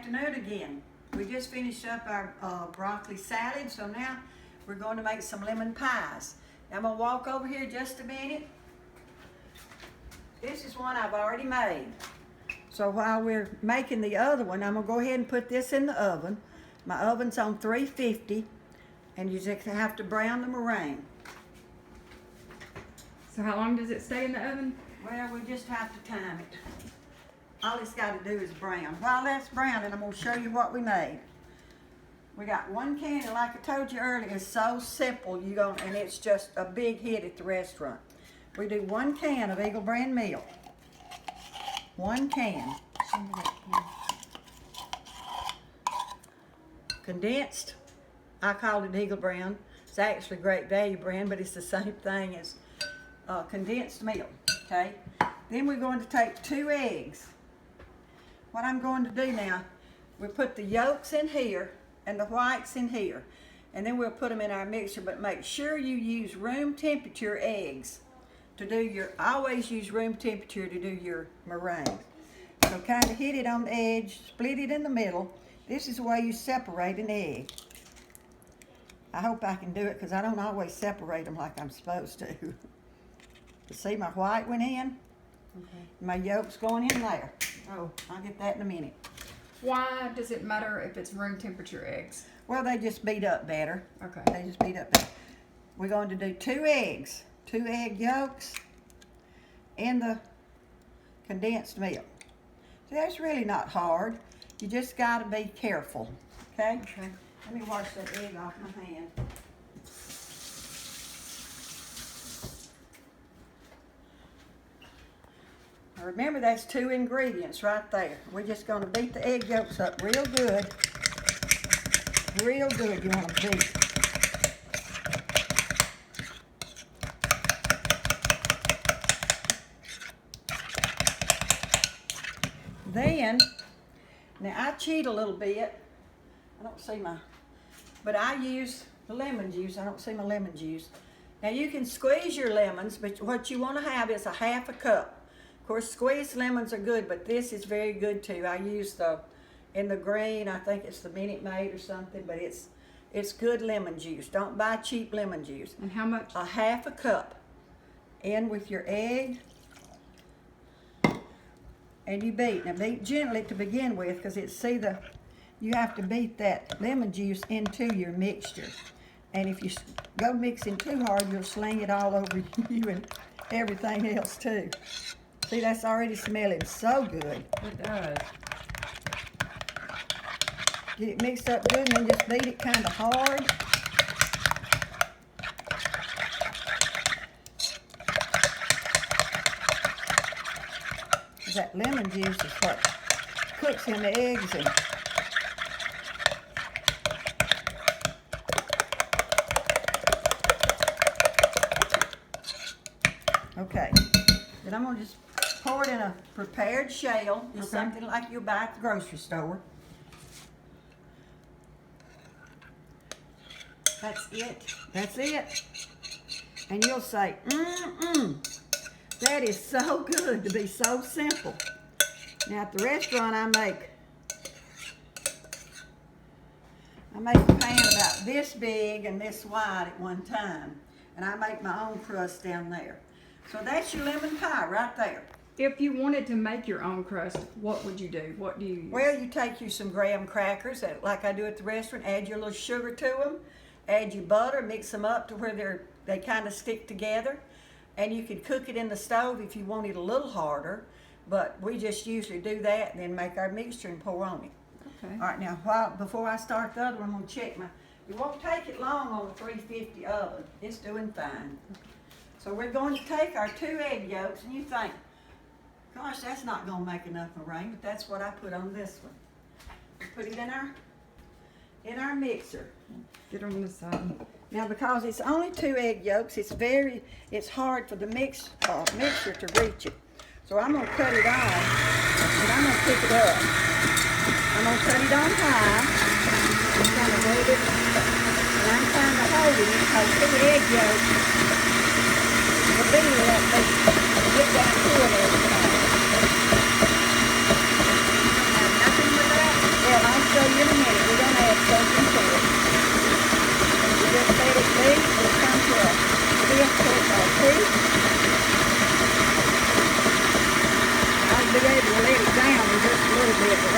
afternoon again. We just finished up our broccoli salad, so now we're going to make some lemon pies. Now I'm going to walk over here just a minute. This is one I've already made. So while we're making the other one, I'm going to go ahead and put this in the oven. My oven's on 350, and you just have to brown the meringue. So how long does it stay in the oven? Well, we just have to time it. All it's got to do is brown. While that's browning, I'm going to show you what we made. We got one can, and like I told you earlier, it's so simple, and it's just a big hit at the restaurant. We do 1 can of Eagle brand milk. 1 can. Condensed, I call it Eagle brand. It's actually Great Value brand, but it's the same thing as condensed milk, okay? Then we're going to take 2 eggs. What I'm going to do now, we'll put the yolks in here and the whites in here, and then we'll put them in our mixer, but make sure you use room temperature eggs to do your, always use room temperature to do your meringue. So kind of hit it on the edge, split it in the middle. This is the way you separate an egg. I hope I can do it because I don't always separate them like I'm supposed to. You see my white went in? Okay. My yolk's going in there. Oh, I'll get that in a minute. Why does it matter if it's room temperature eggs? Well, they just beat up better. Okay. They just beat up better. We're going to do 2 eggs, 2 egg yolks in the condensed milk. So that's really not hard. You just got to be careful, okay? Okay. Let me wash that egg off my hand. Now remember, that's 2 ingredients right there. We're just going to beat the egg yolks up real good. Real good, you want to beat. Then, now I cheat a little bit. I don't see but I use the lemon juice. I don't see my lemon juice. Now you can squeeze your lemons, but what you want to have is a 1/2 cup. Of course, squeezed lemons are good, but this is very good too. I use in the green, I think it's the Minute Maid or something, but it's good lemon juice. Don't buy cheap lemon juice. And how much? A 1/2 cup. In with your egg. And you beat. Now beat gently to begin with, because you have to beat that lemon juice into your mixture. And if you go mixing too hard, you'll sling it all over you and everything else too. See, that's already smelling so good. It does. Get it mixed up good and then just beat it kind of hard. That lemon juice is what cooks in the eggs. And okay, then I'm going to just pour it in a prepared shell, just something like you buy at the grocery store. That's it. That's it. And you'll say, that is so good to be so simple. Now at the restaurant I make a pan about this big and this wide at one time. And I make my own crust down there. So that's your lemon pie right there. If you wanted to make your own crust, what would you do? What do you use? Well, you take you some graham crackers, like I do at the restaurant, add your little sugar to them, add your butter, mix them up to where they kind of stick together. And you can cook it in the stove if you want it a little harder, but we just usually do that and then make our mixture and pour on it. Okay. All right, now before I start the other one, I'm going to check it won't take it long on the 350 oven. It's doing fine. So we're going to take our 2 egg yolks, and you think, gosh, that's not going to make enough meringue, but that's what I put on this one. We put it in our mixer. Get on this side. Now, because it's only 2 egg yolks, it's hard for the mixture to reach it. So I'm going to cut it on, and I'm going to pick it up. I'm going to cut it on high, and kind of hold it, and I'm kind of holding it because 2 egg yolks will be let me get down to it every time. Now, nothing with that. Yeah,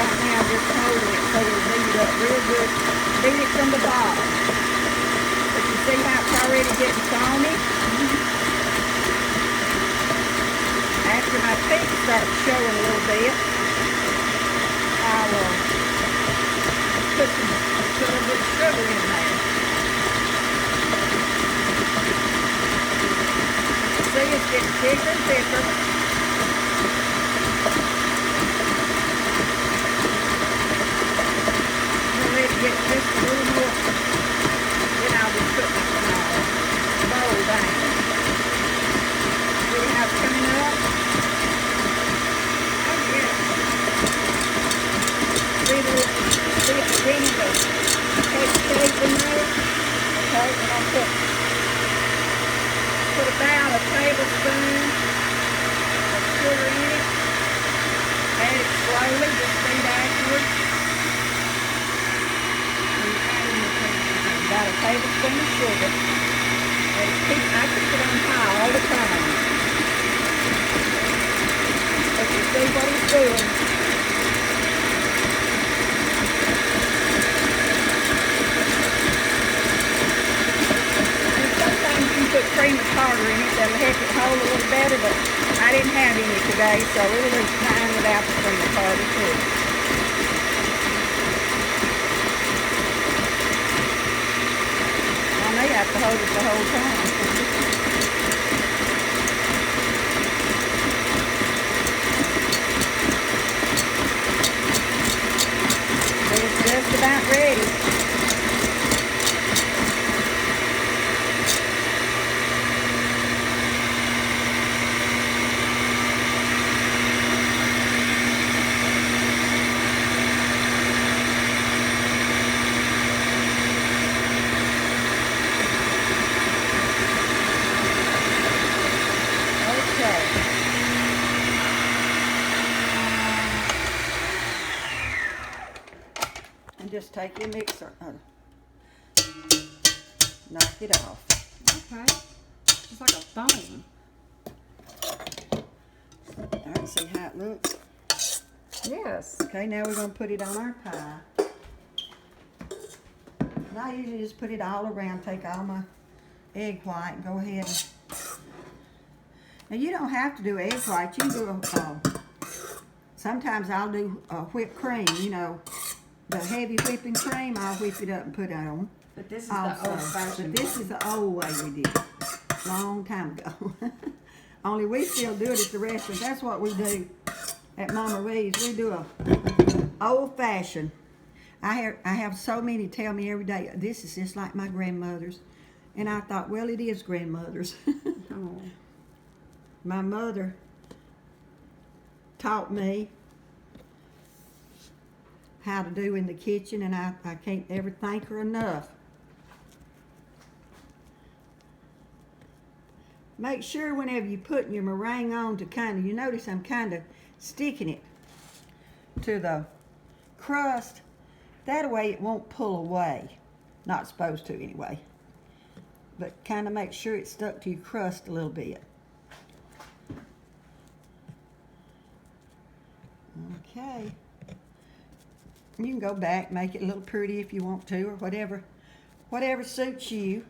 right now, just holding it so it'll beat it up real good. Beat it from the bottom. But you see how it's already getting foamy? After my feet start showing a little bit, I will put a little bit of sugar in there. See, it's getting thicker and thicker. Let it get just a little more. Then I'll just put my bowl down. See how it's coming up? Oh yeah. See it beginning to take shape in there? Okay, and I'll put about a tablespoon of sugar in it. Add it slowly, just feed afterwards. About a tablespoon of sugar. And I keep it on high all the time. But you see what it's doing. And sometimes you can put cream of tartar in it that'll help it hold a little better, but I didn't have any today, so it'll be fine without the cream of tartar too. They have to hold it the whole time. It's just about ready. Just take your mixer and knock it off. Okay. It's like a phone. All right, see how it looks? Yes. Okay, now we're going to put it on our pie. And I usually just put it all around, take all my egg white and go ahead and... Now you don't have to do egg white. You can do sometimes I'll do whipped cream, you know. The heavy whipping cream, I'll whip it up and put it on. But this is also, the old-fashioned. But this is the old way we did it, long time ago. Only we still do it at the restaurant. That's what we do at Mama Reeves. We do a old-fashioned. I have so many tell me every day, this is just like my grandmother's. And I thought, well, it is grandmother's. Oh. My mother taught me how to do in the kitchen, and I can't ever thank her enough. Make sure whenever you're putting your meringue on to kind of, you notice I'm kind of sticking it to the crust. That way it won't pull away. Not supposed to anyway. But kind of make sure it's stuck to your crust a little bit. Okay. You can go back, make it a little pretty if you want to, or whatever suits you.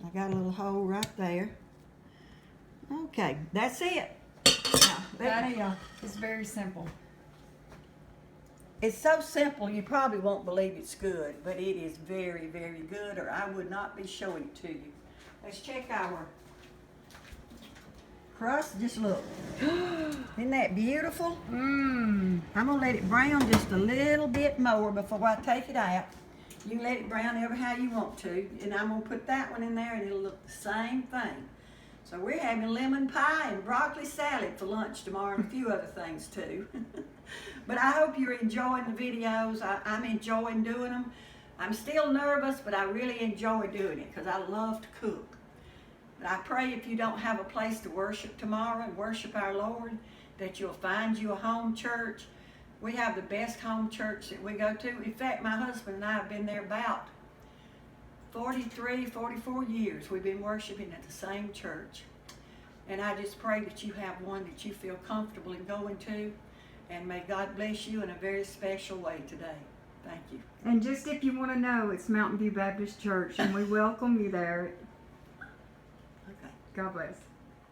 I got a little hole right there. Okay, that's it. Now, It's very simple. it's so simple you probably won't believe it's good, but it is very, very good, or I would not be showing it to you. Let's check our crust. Just look. Isn't that beautiful? Mmm. I'm going to let it brown just a little bit more before I take it out. You can let it brown ever how you want to. And I'm going to put that one in there and it'll look the same thing. So we're having lemon pie and broccoli salad for lunch tomorrow and a few other things too. But I hope you're enjoying the videos. I'm enjoying doing them. I'm still nervous, but I really enjoy doing it because I love to cook. But I pray if you don't have a place to worship tomorrow and worship our Lord, that you'll find you a home church. We have the best home church that we go to. In fact, my husband and I have been there about 43, 44 years. We've been worshiping at the same church. And I just pray that you have one that you feel comfortable in going to. And may God bless you in a very special way today. Thank you. And just if you want to know, it's Mountain View Baptist Church, and we welcome you there. Okay. God bless.